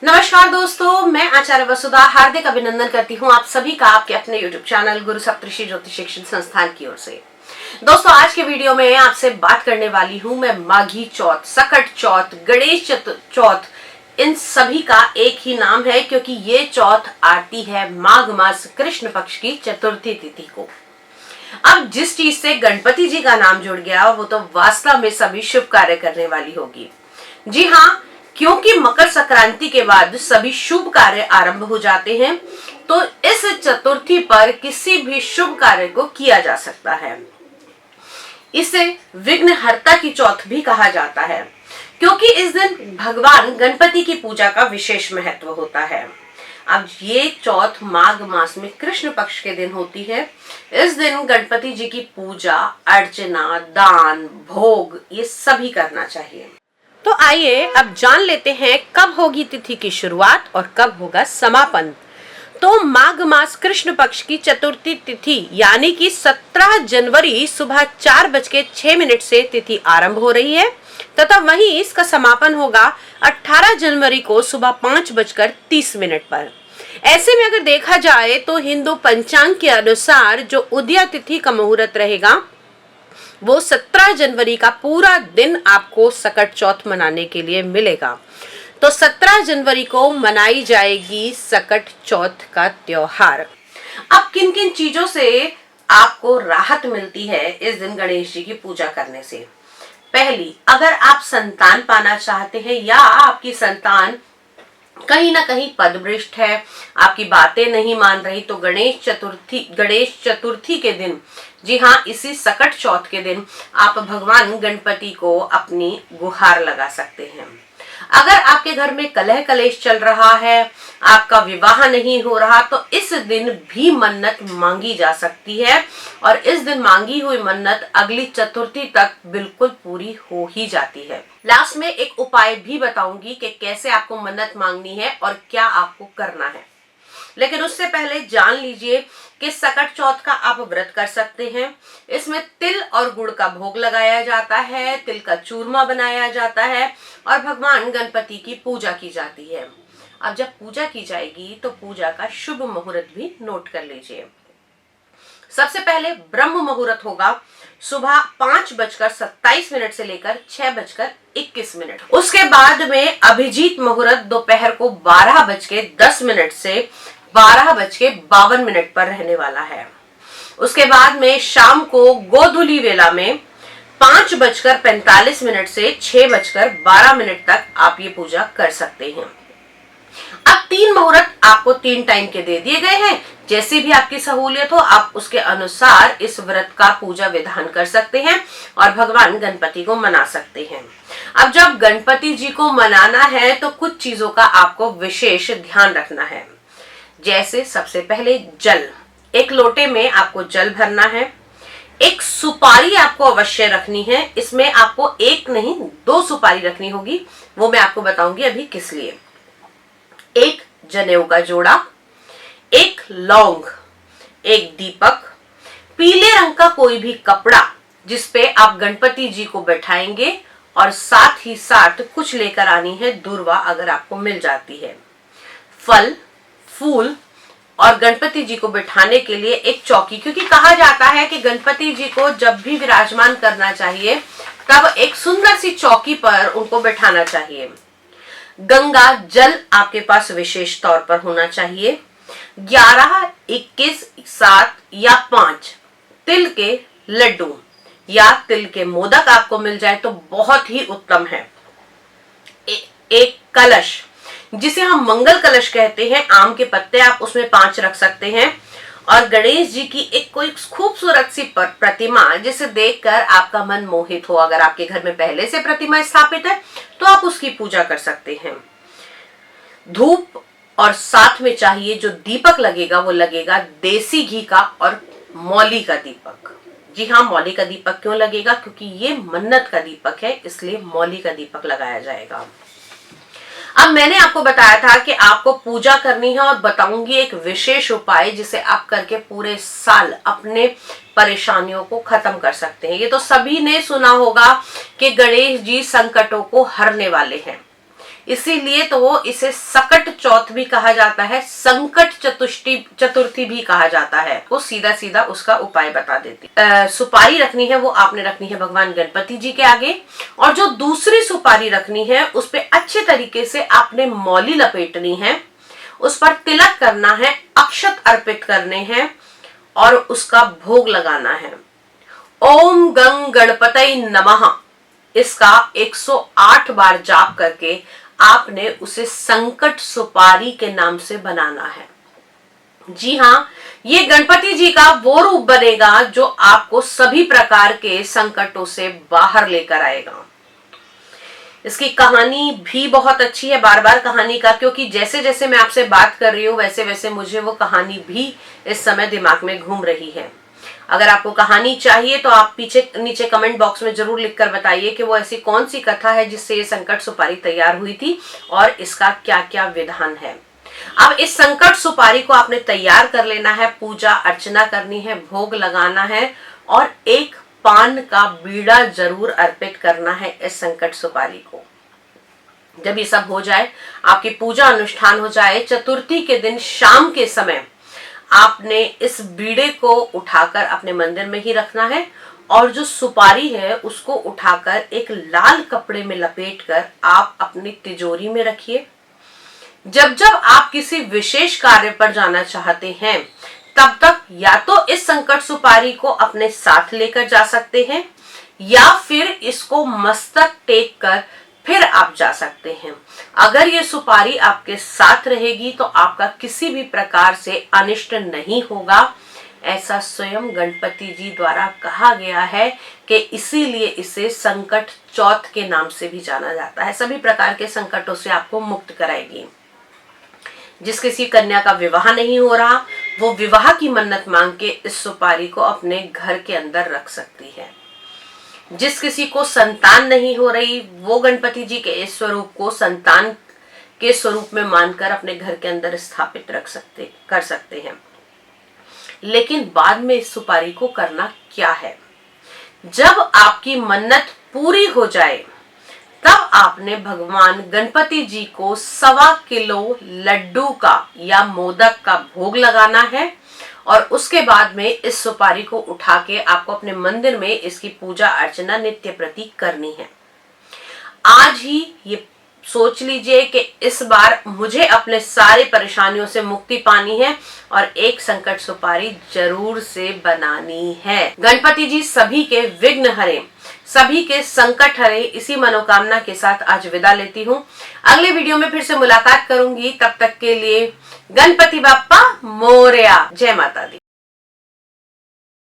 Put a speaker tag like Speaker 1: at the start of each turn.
Speaker 1: नमस्कार दोस्तों, मैं आचार्य वसुधा हार्दिक अभिनंदन करती हूँ आप सभी का आपके अपने YouTube चैनल गुरु सप्तऋषि ज्योतिष शिक्षण संस्थान की ओर से। दोस्तों, आज के वीडियो में आपसे बात करने वाली हूँ मैं माघी चौथ, सकट चौथ, गणेश चौथ, इन सभी का एक ही नाम है क्योंकि ये चौथ आती है माघ मास कृष्ण पक्ष की चतुर्थी तिथि को। अब जिस चीज से गणपति जी का नाम जुड़ गया वो तो वास्तव में सभी शुभ कार्य करने वाली होगी। जी हाँ, क्योंकि मकर संक्रांति के बाद सभी शुभ कार्य आरंभ हो जाते हैं, तो इस चतुर्थी पर किसी भी शुभ कार्य को किया जा सकता है। इसे विघ्नहर्ता की चौथ भी कहा जाता है क्योंकि इस दिन भगवान गणपति की पूजा का विशेष महत्व होता है। अब ये चौथ माघ मास में कृष्ण पक्ष के दिन होती है। इस दिन गणपति जी की पूजा, अर्चना, दान, भोग ये सभी करना चाहिए। तो आइए अब जान लेते हैं कब होगी तिथि की शुरुआत और कब होगा समापन। तो माघ मास कृष्ण पक्ष की चतुर्थी तिथि यानी कि 17 जनवरी सुबह 4:06 से तिथि आरंभ हो रही है तथा वहीं इसका समापन होगा 18 जनवरी को सुबह 5:30 पर। ऐसे में अगर देखा जाए तो हिंदू पंचांग के अनुसार जो उदया तिथि का मुहूर्त रहेगा वो 17 जनवरी का पूरा दिन आपको सकट चौथ मनाने के लिए मिलेगा। तो 17 जनवरी को मनाई जाएगी सकट चौथ का त्योहार। अब किन किन चीजों से आपको राहत मिलती है इस दिन गणेश जी की पूजा करने से? पहली, अगर आप संतान पाना चाहते हैं या आपकी संतान कहीं ना कहीं पदभ्रष्ट है, आपकी बातें नहीं मान रही, तो गणेश चतुर्थी के दिन, जी हाँ, इसी सकट चौथ के दिन आप भगवान गणपति को अपनी गुहार लगा सकते हैं। अगर आपके घर में कलह कलेश चल रहा है, आपका विवाह नहीं हो रहा, तो इस दिन भी मन्नत मांगी जा सकती है और इस दिन मांगी हुई मन्नत अगली चतुर्थी तक बिल्कुल पूरी हो ही जाती है। लास्ट में एक उपाय भी बताऊंगी कि कैसे आपको मन्नत मांगनी है और क्या आपको करना है, लेकिन उससे पहले जान लीजिए कि सकट चौथ का आप व्रत कर सकते हैं। इसमें तिल और गुड़ का भोग लगाया जाता है, तिल का चूरमा बनाया जाता है और भगवान गणपति की पूजा की जाती है। अब जब पूजा की जाएगी तो पूजा का शुभ मुहूर्त भी नोट कर लीजिए। सबसे पहले ब्रह्म मुहूर्त होगा सुबह 5:27 से लेकर 6:21। उसके बाद में अभिजीत मुहूर्त दोपहर को 12:10 से 12:52 पर रहने वाला है। उसके बाद में शाम को गोधूली वेला में 5:45 से 6:12 तक आप ये पूजा कर सकते हैं। अब 3 मुहूर्त आपको 3 टाइम के दे दिए गए हैं। जैसी भी आपकी सहूलियत हो आप उसके अनुसार इस व्रत का पूजा विधान कर सकते हैं और भगवान गणपति को मना सकते हैं। अब जब गणपति जी को मनाना है तो कुछ चीजों का आपको विशेष ध्यान रखना है। जैसे सबसे पहले जल, एक लोटे में आपको जल भरना है। एक सुपारी आपको अवश्य रखनी है। इसमें आपको एक नहीं 2 सुपारी रखनी होगी, वो मैं आपको बताऊंगी अभी किस लिए। एक जनेऊ का जोड़ा, एक लौंग, एक दीपक, पीले रंग का कोई भी कपड़ा जिसपे आप गणपति जी को बैठाएंगे और साथ ही साथ कुछ लेकर आनी है दूर्वा अगर आपको मिल जाती है, फल, फूल और गणपति जी को बिठाने के लिए एक चौकी, क्योंकि कहा जाता है कि गणपति जी को जब भी विराजमान करना चाहिए तब एक सुंदर सी चौकी पर उनको बैठाना चाहिए। गंगा जल आपके पास विशेष तौर पर होना चाहिए। 11, 21, 7 या 5 तिल के लड्डू या तिल के मोदक आपको मिल जाए तो बहुत ही उत्तम है। एक कलश जिसे हम मंगल कलश कहते हैं, आम के पत्ते आप उसमें 5 रख सकते हैं और गणेश जी की एक कोई खूबसूरत सी प्रतिमा जिसे देखकर आपका मन मोहित हो। अगर आपके घर में पहले से प्रतिमा स्थापित है तो आप उसकी पूजा कर सकते हैं। धूप और साथ में चाहिए जो दीपक लगेगा वो लगेगा देसी घी का और मौली का दीपक। जी हाँ, मौली का दीपक क्यों लगेगा? क्योंकि ये मन्नत का दीपक है, इसलिए मौली का दीपक लगाया जाएगा। अब मैंने आपको बताया था कि आपको पूजा करनी है और बताऊंगी एक विशेष उपाय जिसे आप करके पूरे साल अपने परेशानियों को खत्म कर सकते हैं। ये तो सभी ने सुना होगा कि गणेश जी संकटों को हरने वाले हैं। इसीलिए तो वो इसे सकट चौथ भी कहा जाता है, संकट चतुर्थी भी कहा जाता है। वो सीधा सीधा उसका उपाय बता देती। सुपारी रखनी है वो आपने रखनी है भगवान गणपति जी के आगे, और जो दूसरी सुपारी रखनी है उस पे अच्छे तरीके से आपने मौली लपेटनी है, उस पर तिलक करना है, अक्षत अर्पित करने हैं और उसका भोग लगाना है। ओम गंग गणपतये नमः इसका 108 बार जाप करके आपने उसे संकट सुपारी के नाम से बनाना है। जी हाँ, ये गणपति जी का वो रूप बनेगा जो आपको सभी प्रकार के संकटों से बाहर लेकर आएगा। इसकी कहानी भी बहुत अच्छी है, बार बार कहानी का, क्योंकि जैसे जैसे मैं आपसे बात कर रही हूँ वैसे वैसे मुझे वो कहानी भी इस समय दिमाग में घूम रही है। अगर आपको कहानी चाहिए तो आप नीचे कमेंट बॉक्स में जरूर लिखकर बताइए कि वो ऐसी कौन सी कथा है जिससे ये संकट सुपारी तैयार हुई थी और इसका क्या क्या विधान है। अब इस संकट सुपारी को आपने तैयार कर लेना है, पूजा अर्चना करनी है, भोग लगाना है और एक पान का बीड़ा जरूर अर्पित करना है इस संकट सुपारी को। जब ये सब हो जाए, आपकी पूजा अनुष्ठान हो जाए, चतुर्थी के दिन शाम के समय आपने इस बीड़े को उठाकर अपने मंदिर में ही रखना है और जो सुपारी है उसको उठाकर एक लाल कपड़े में लपेटकर आप अपनी तिजोरी में रखिए। जब जब आप किसी विशेष कार्य पर जाना चाहते हैं तब तक या तो इस संकट सुपारी को अपने साथ लेकर जा सकते हैं या फिर इसको मस्तक टेक कर फिर आप जा सकते हैं। अगर ये सुपारी आपके साथ रहेगी तो आपका किसी भी प्रकार से अनिष्ट नहीं होगा, ऐसा स्वयं गणपति जी द्वारा कहा गया है कि इसीलिए इसे संकट चौथ के नाम से भी जाना जाता है। सभी प्रकार के संकटों से आपको मुक्त कराएगी। जिस किसी कन्या का विवाह नहीं हो रहा वो विवाह की मन्नत मांग के इस सुपारी को अपने घर के अंदर रख सकती है। जिस किसी को संतान नहीं हो रही वो गणपति जी के इस स्वरूप को संतान के स्वरूप में मानकर अपने घर के अंदर स्थापित कर सकते हैं। लेकिन बाद में इस सुपारी को करना क्या है? जब आपकी मन्नत पूरी हो जाए तब आपने भगवान गणपति जी को 1.25 किलो लड्डू का या मोदक का भोग लगाना है और उसके बाद में इस सुपारी को उठा के आपको अपने मंदिर में इसकी पूजा अर्चना नित्य प्रति करनी है। आज ही ये सोच लीजिए कि इस बार मुझे अपने सारे परेशानियों से मुक्ति पानी है और एक संकट सुपारी जरूर से बनानी है। गणपति जी सभी के विघ्न हरे, सभी के संकट हरे, इसी मनोकामना के साथ आज विदा लेती हूँ। अगले वीडियो में फिर से मुलाकात करूंगी, तब तक के लिए गणपति बाप्पा मोरया। जय माता दी।